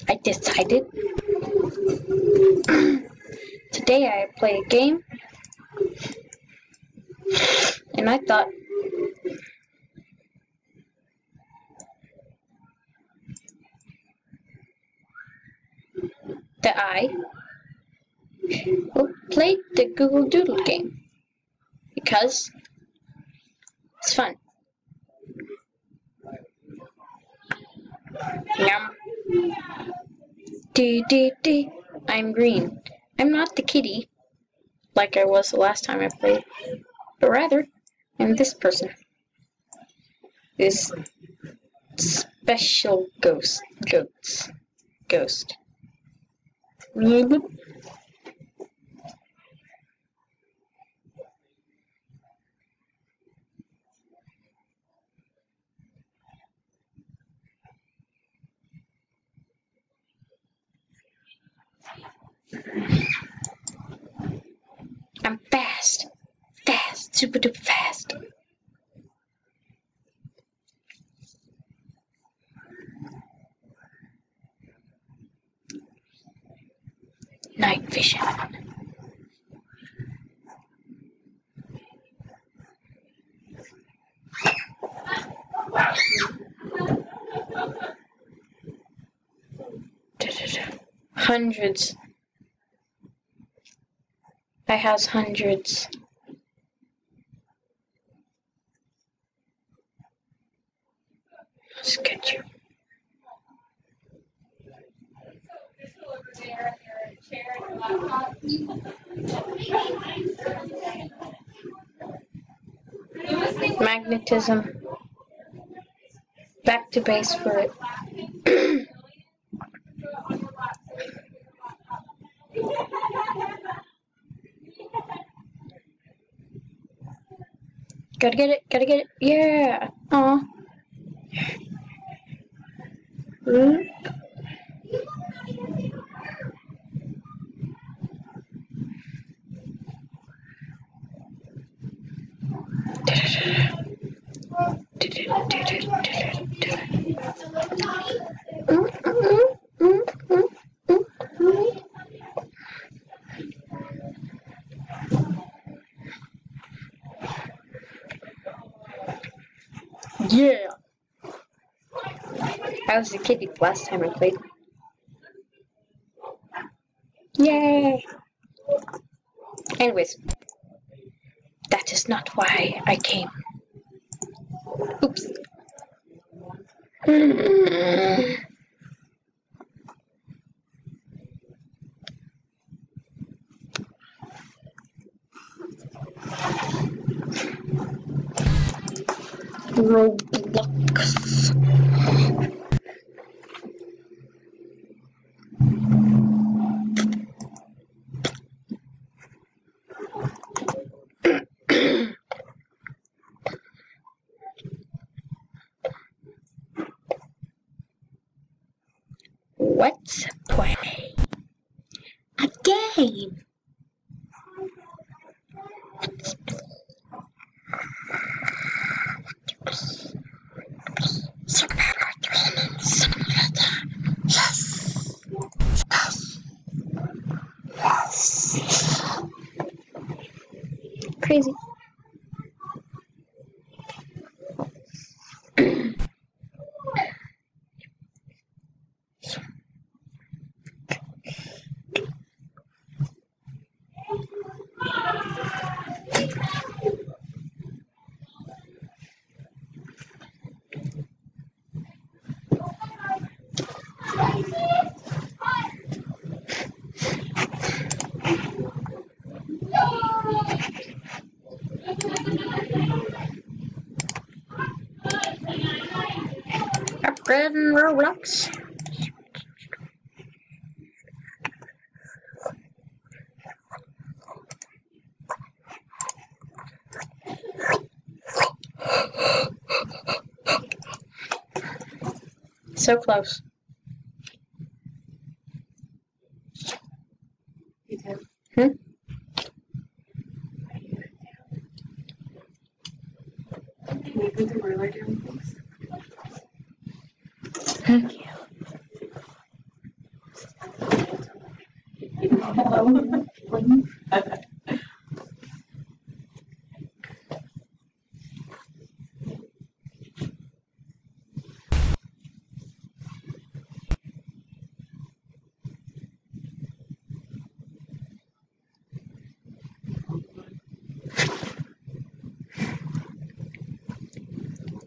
I decided today I play a game, and I thought that I will play the Google Doodle game because it's fun. Yum. I'm green. I'm not the kitty, like I was the last time I played, but rather, I'm this person. This special ghost. I'm fast, super duper fast. Night vision. Hundreds. I has hundreds. Let's get you. Magnetism. Back to base for it. Gotta get it, yeah! Aw. Yeah! I was a kitty last time I played. Yay! Anyways, that is not why I came. Oops. Roblox. Let's play a game. Yes. Crazy. Upgrade in Roblox. So close. Hmm? Can you put the ruler down, please? Thank you.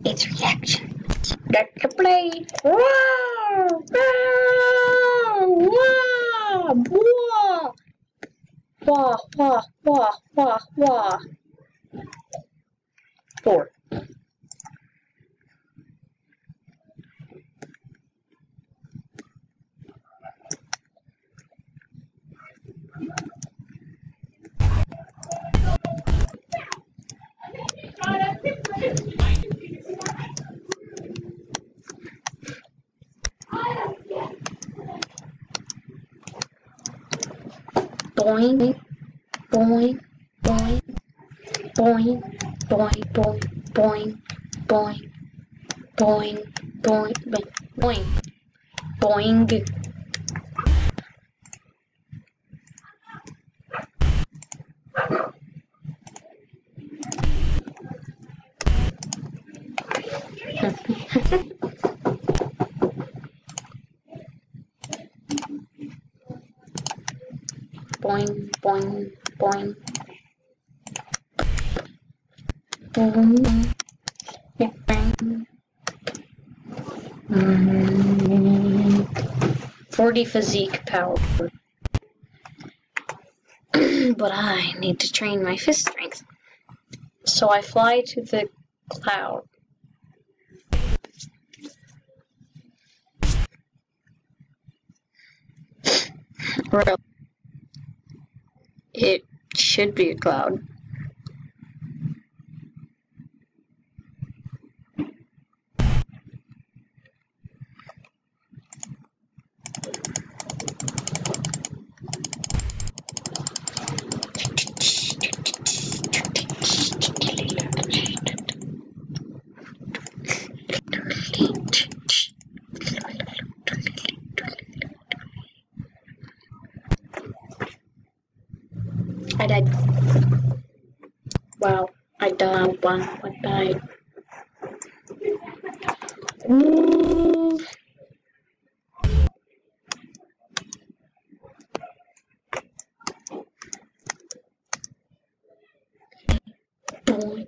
Its reaction. That's the play. Wow! Wow! Wow! Wah! Wah! Wah! Wah! Wah! 4. Boing, boing, boing, boing, boing, boing, boing, boing, boing, boing, boing, boing. Boing, boing, boing. Boing. Bang. 40 physique power. But I need to train my fist strength. So I fly to the cloud. Well, it should be a cloud. I died. Wow, I died. Wow, I died. Ooh. Boing.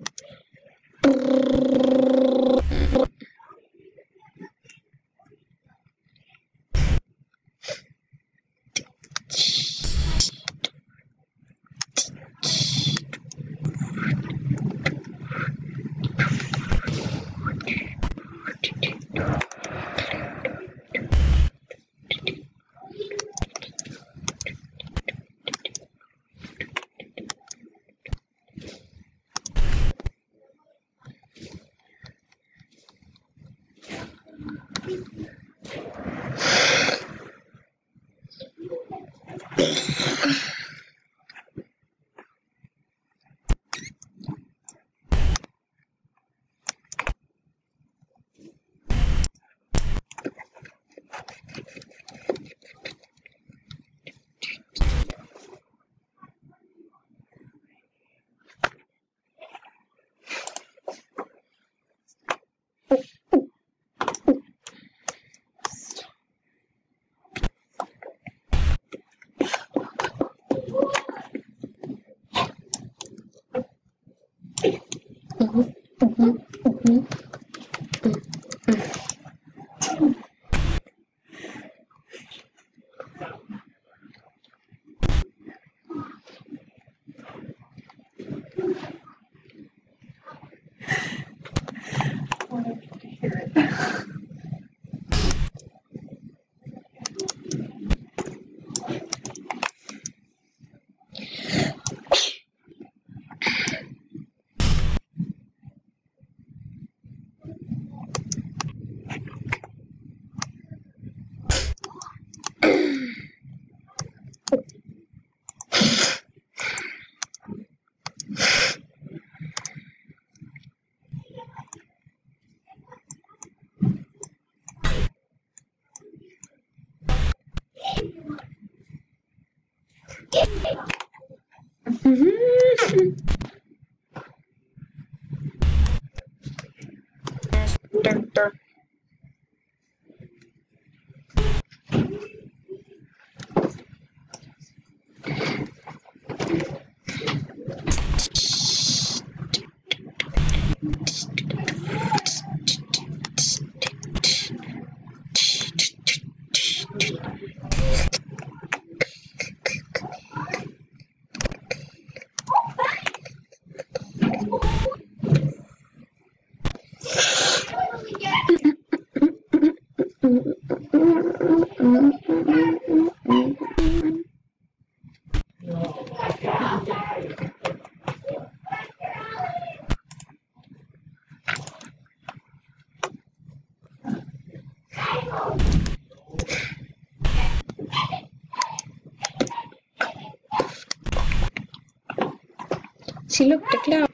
See, look, the cloud.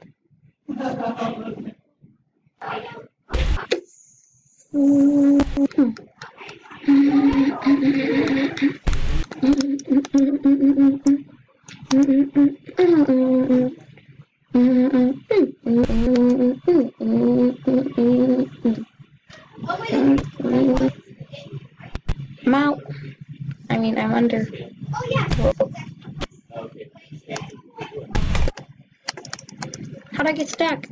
I'm out. I mean, I'm under. Whoa. How'd I get stuck?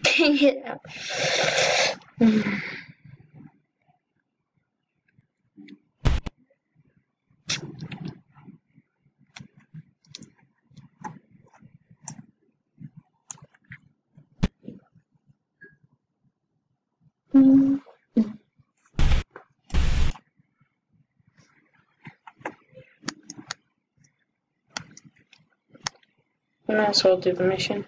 Can't get out. Might as well do the mission.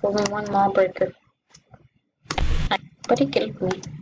Only one lawbreaker. But he killed me.